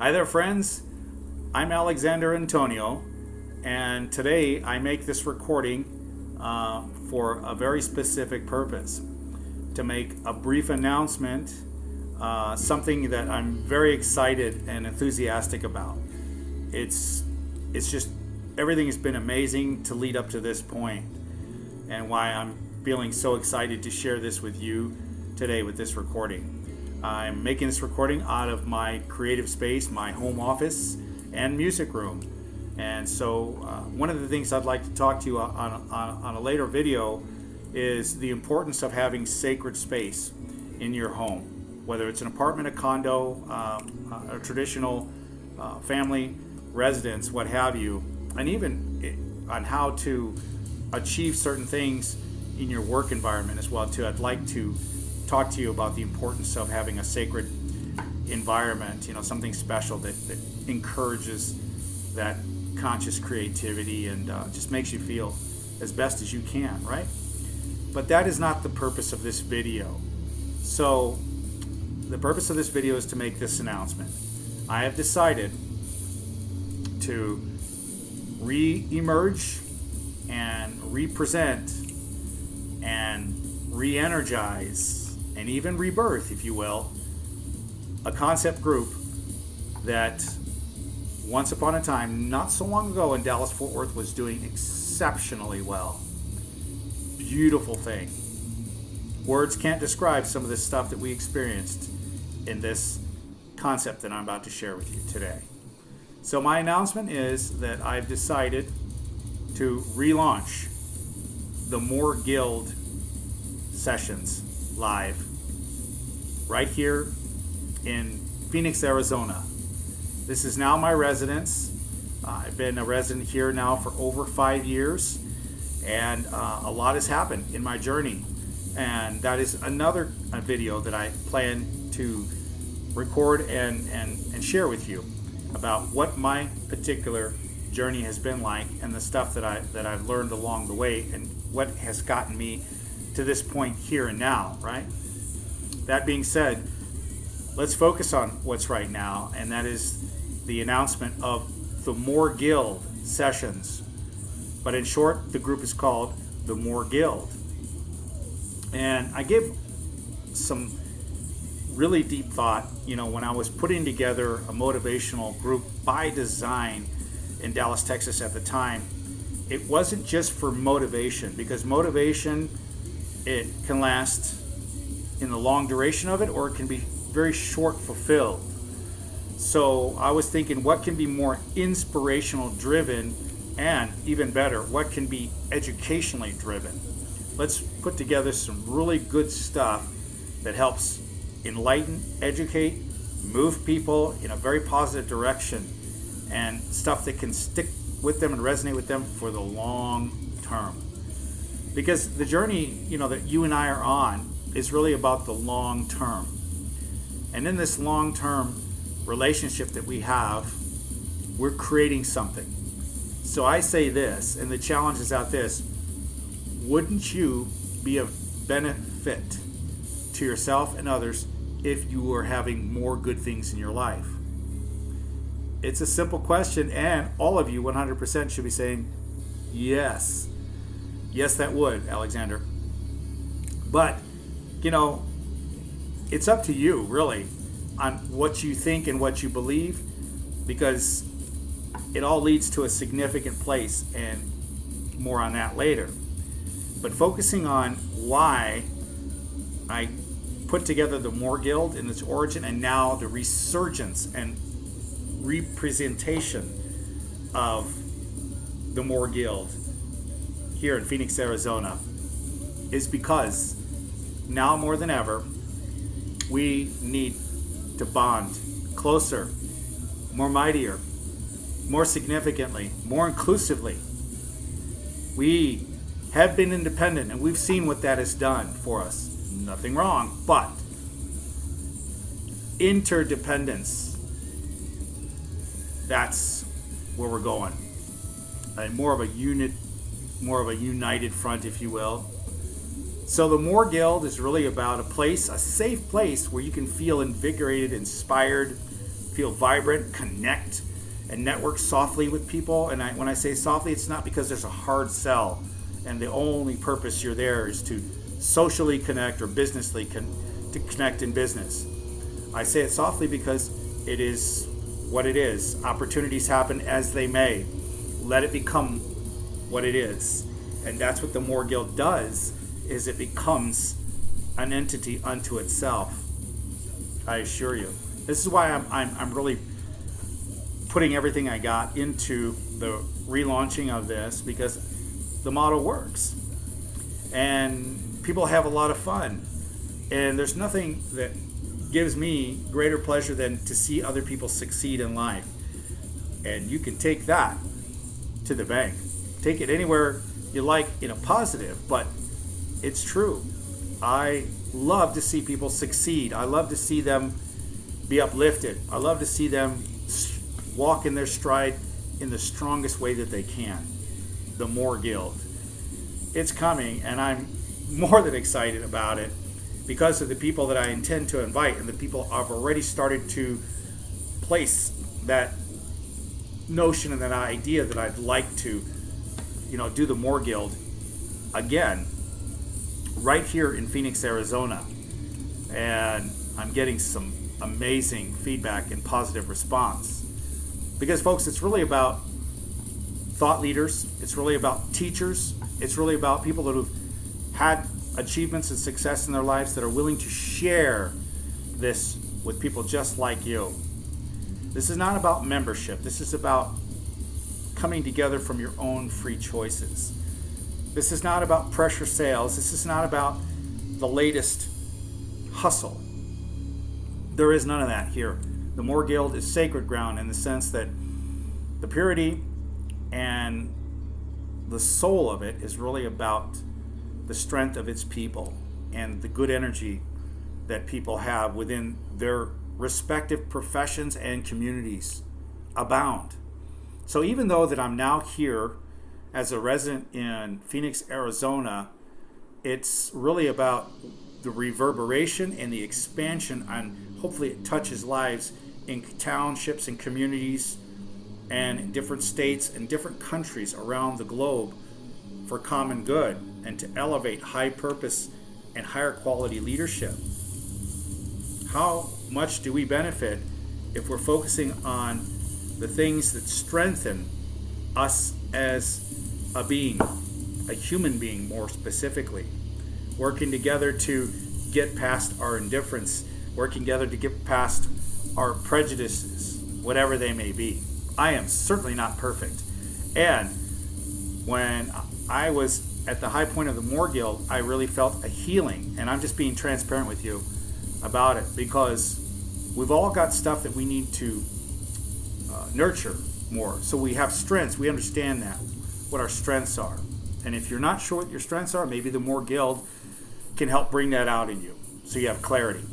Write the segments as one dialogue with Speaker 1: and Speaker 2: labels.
Speaker 1: Hi there, friends. I'm Alexander Antonio, and today I make this recording for a very specific purpose, to make a brief announcement, something that I'm very excited and enthusiastic about. It's just everything has been amazing to lead up to this point, and why I'm feeling so excited to share this with you today with this recording. I'm making this recording out of my creative space, my home office, and music room. And so one of the things I'd like to talk to you on a later video is the importance of having sacred space in your home, whether it's an apartment, a condo, a traditional family residence, what have you, and even on how to achieve certain things in your work environment as well too. I'd like to talk to you about the importance of having a sacred environment, something special that encourages that conscious creativity and just makes you feel as best as you can, right? But that is not the purpose of this video. So the purpose of this video is to make this announcement. I have decided to re-emerge and represent and re-energize and even rebirth, if you will, a concept group that once upon a time, not so long ago in Dallas-Fort Worth, was doing exceptionally well. Beautiful thing. Words can't describe some of the stuff that we experienced in this concept that I'm about to share with you today. So my announcement is that I've decided to relaunch the M.O.R.E Guild sessions live right here in Phoenix, Arizona. This is now my residence. I've been a resident here now for over 5 years, and a lot has happened in my journey. And that is another video that I plan to record and share with you about what my particular journey has been like, and the stuff that I've learned along the way, and what has gotten me to this point here and now, right? That being said, let's focus on what's right now, and that is the announcement of the M.O.R.E Guild sessions. But in short, the group is called the M.O.R.E Guild. And I gave some really deep thought, when I was putting together a motivational group by design in Dallas, Texas at the time. It wasn't just for motivation, because motivation, it can last in the long duration of it, or it can be very short fulfilled. So I was thinking, what can be more inspirational driven, and even better, what can be educationally driven? Let's put together some really good stuff that helps enlighten, educate, move people in a very positive direction, and stuff that can stick with them and resonate with them for the long term. Because the journey, that you and I are on is really about the long term. And in this long term relationship that we have, we're creating something. So I say this, and the challenge is out this: wouldn't you be of benefit to yourself and others if you were having more good things in your life? It's a simple question, and all of you 100% should be saying, yes. Yes, that would, Alexander. But, it's up to you, really, on what you think and what you believe, because it all leads to a significant place, and more on that later. But focusing on why I put together the M.O.R.E Guild in its origin, and now the resurgence and representation of the M.O.R.E Guild here in Phoenix, Arizona, is because now more than ever, we need to bond closer, more mightier, more significantly, more inclusively. We have been independent, and we've seen what that has done for us. Nothing wrong, but interdependence, that's where we're going. And more of a united front, if you will. So the M.O.R.E Guild is really about a place, a safe place where you can feel invigorated, inspired, feel vibrant, connect, and network softly with people. And when I say softly, it's not because there's a hard sell and the only purpose you're there is to socially connect or businessly to connect in business. I say it softly because it is what it is. Opportunities happen as they may. Let it become what it is. And that's what the M.O.R.E Guild does, is it becomes an entity unto itself. I assure you. This is why I'm really putting everything I got into the relaunching of this, because the model works. And people have a lot of fun. And there's nothing that gives me greater pleasure than to see other people succeed in life. And you can take that to the bank. Take it anywhere you like in a positive, but it's true. I love to see people succeed. I love to see them be uplifted. I love to see them walk in their stride in the strongest way that they can. The M.O.R.E Guild. It's coming, and I'm more than excited about it because of the people that I intend to invite and the people I've already started to place that notion and that idea that I'd like to, do the M.O.R.E Guild again right here in Phoenix, Arizona. And I'm getting some amazing feedback and positive response. Because, folks, it's really about thought leaders. It's really about teachers. It's really about people that have had achievements and success in their lives that are willing to share this with people just like you. This is not about membership. This is about coming together from your own free choices. This is not about pressure sales. This is not about the latest hustle. There is none of that here. The M.O.R.E Guild is sacred ground in the sense that the purity and the soul of it is really about the strength of its people and the good energy that people have within their respective professions and communities abound. So even though that I'm now here as a resident in Phoenix, Arizona, it's really about the reverberation and the expansion, and hopefully it touches lives in townships and communities and in different states and different countries around the globe for common good and to elevate high purpose and higher quality leadership. How much do we benefit if we're focusing on the things that strengthen us as a being, a human being more specifically, working together to get past our indifference, working together to get past our prejudices, whatever they may be. I am certainly not perfect. And when I was at the high point of the M.O.R.E Guild, I really felt a healing. And I'm just being transparent with you about it because we've all got stuff that we need to nurture more. So we have strengths. We understand that, what our strengths are. And if you're not sure what your strengths are, maybe the M.O.R.E Guild can help bring that out in you so you have clarity.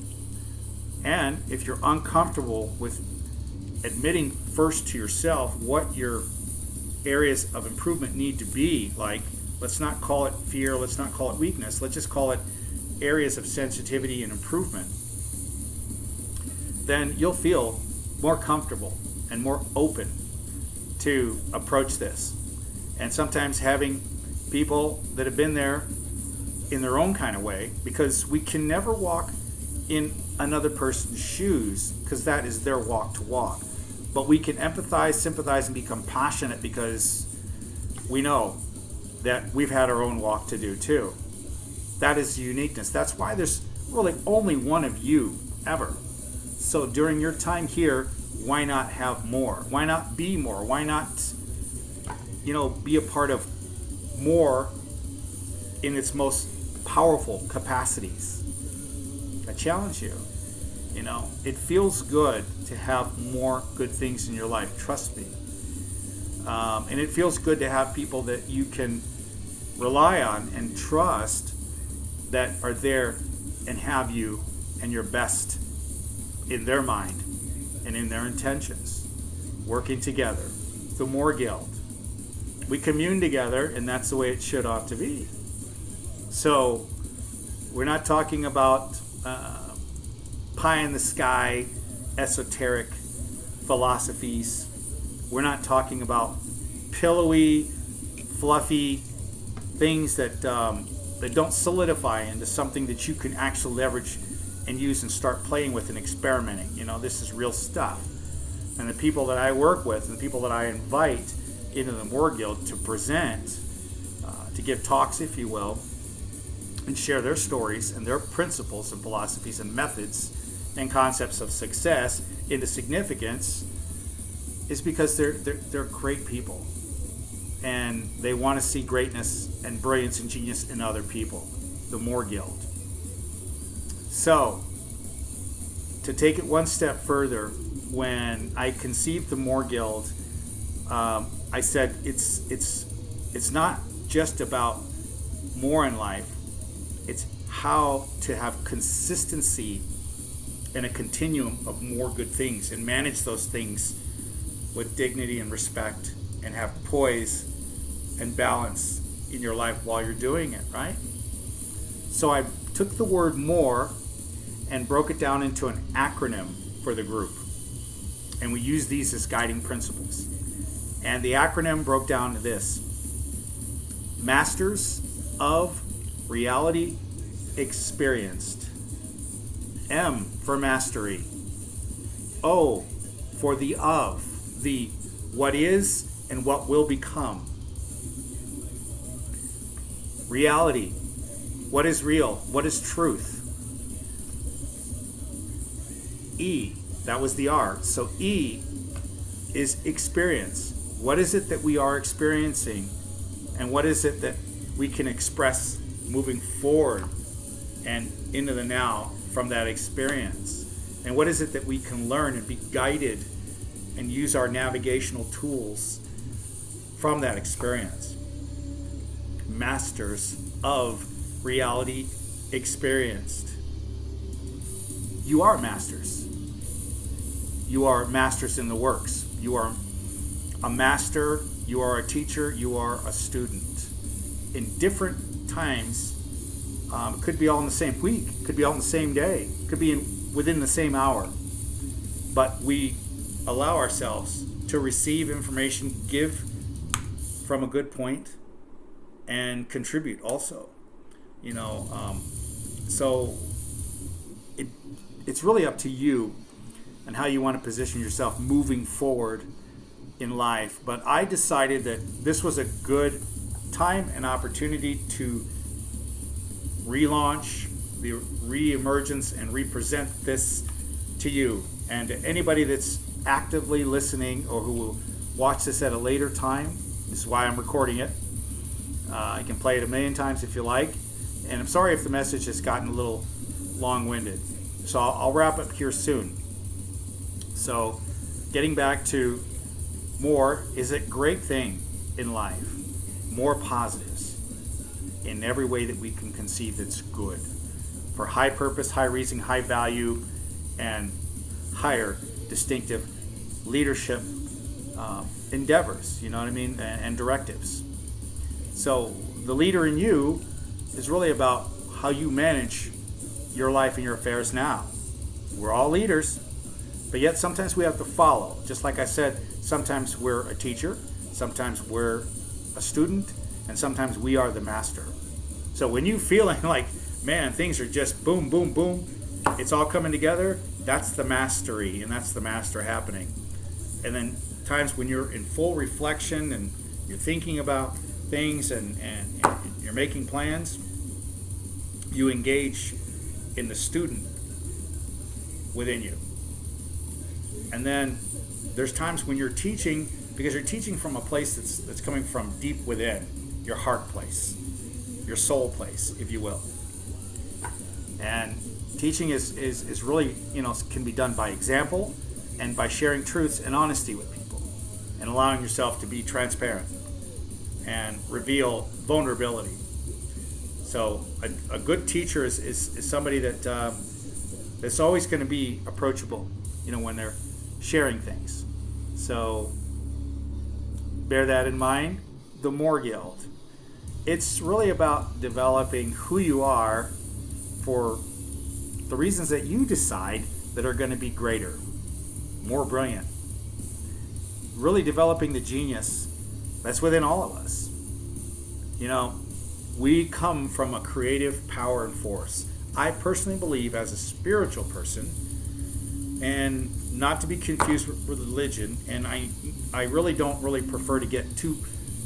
Speaker 1: And if you're uncomfortable with admitting first to yourself what your areas of improvement need to be, like, let's not call it fear, let's not call it weakness, let's just call it areas of sensitivity and improvement, then you'll feel more comfortable and more open to approach this. And sometimes having people that have been there in their own kind of way, because we can never walk in another person's shoes because that is their walk to walk. But we can empathize, sympathize, and be compassionate because we know that we've had our own walk to do too. That is uniqueness. That's why there's really only one of you ever. So during your time here, why not have more? Why not be more? Why not, be a part of more in its most powerful capacities? I challenge you. It feels good to have more good things in your life. Trust me. And it feels good to have people that you can rely on and trust that are there and have you and your best in their mind and in their intentions, working together. The M.O.R.E Guild. We commune together, and that's the way it should ought to be. So we're not talking about pie in the sky, esoteric philosophies. We're not talking about pillowy, fluffy things that don't solidify into something that you can actually leverage and use and start playing with and experimenting. This is real stuff. And the people that I work with and the people that I invite into the M.O.R.E Guild to present, to give talks, if you will, and share their stories and their principles and philosophies and methods and concepts of success into significance, is because they're great people. And they want to see greatness and brilliance and genius in other people. The M.O.R.E Guild. So, to take it one step further, when I conceived the M.O.R.E Guild, I said it's not just about more in life. It's how to have consistency and a continuum of more good things and manage those things with dignity and respect and have poise and balance in your life while you're doing it, right? So I took the word more and broke it down into an acronym for the group. And we use these as guiding principles. And the acronym broke down to this: Masters of Reality Experienced. M for mastery. O for the of, the what is and what will become. Reality. What is real? What is truth? E, that was the R. So E is experience. What is it that we are experiencing? And what is it that we can express moving forward and into the now from that experience? And what is it that we can learn and be guided and use our navigational tools from that experience? Masters of reality experienced. You are masters. You are masters in the works. You are a master, you are a teacher, you are a student. In different times, could be all in the same week, could be all in the same day, could be within the same hour. But we allow ourselves to receive information, give from a good point, and contribute also. So it's really up to you and how you want to position yourself moving forward in life. But I decided that this was a good time and opportunity to relaunch the Re-emergence and represent this to you. And to anybody that's actively listening or who will watch this at a later time, this is why I'm recording it. I can play it a million times if you like. And I'm sorry if the message has gotten a little long-winded. So I'll wrap up here soon. So getting back to more is a great thing in life. More positives in every way that we can conceive that's good. For high purpose, high reason, high value, and higher distinctive leadership endeavors, you know what I mean, and directives. So the leader in you is really about how you manage your life and your affairs now. We're all leaders, but yet sometimes we have to follow. Just like I said, sometimes we're a teacher, sometimes we're a student, and sometimes we are the master. So when you feeling like, man, things are just boom, boom, boom, it's all coming together, that's the mastery, and that's the master happening. And then times when you're in full reflection and you're thinking about things and you're making plans, you engage in the student within you. And then there's times when you're teaching, because you're teaching from a place that's coming from deep within, your heart place, your soul place, if you will. And teaching is really, can be done by example and by sharing truths and honesty with people and allowing yourself to be transparent and reveal vulnerability. So a good teacher is somebody that's always going to be approachable, when they're sharing things. So bear that in mind. The M.O.R.E Guild. It's really about developing who you are for the reasons that you decide that are going to be greater, more brilliant, really developing the genius that's within all of us. You know, we come from a creative power and force. I personally believe, as a spiritual person, and not to be confused with religion, and I really don't really prefer to get too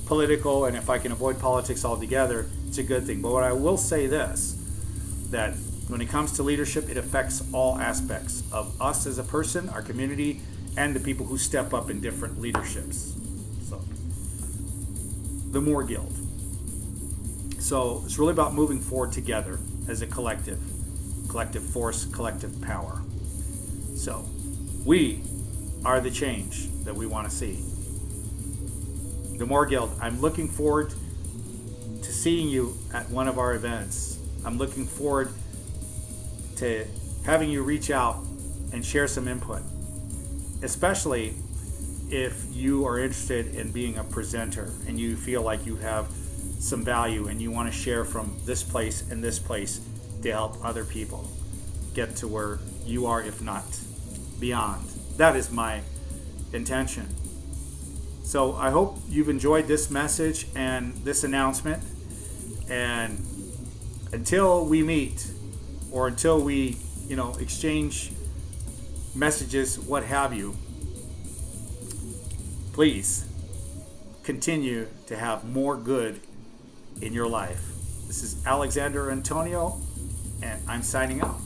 Speaker 1: political, and if I can avoid politics altogether, it's a good thing. But what I will say this, that when it comes to leadership, it affects all aspects of us as a person, our community, and the people who step up in different leaderships. So, the M.O.R.E Guild. So it's really about moving forward together as a collective force, collective power. So we are the change that we want to see. The M.O.R.E Guild, I'm looking forward to seeing you at one of our events. I'm looking forward to having you reach out and share some input, especially if you are interested in being a presenter and you feel like you have some value and you want to share from this place and this place to help other people get to where you are, if not beyond. That is my intention. So I hope you've enjoyed this message and this announcement. And until we meet, or until we, exchange messages, what have you, please continue to have more good in your life. This is Alexander Antonio, and I'm signing out.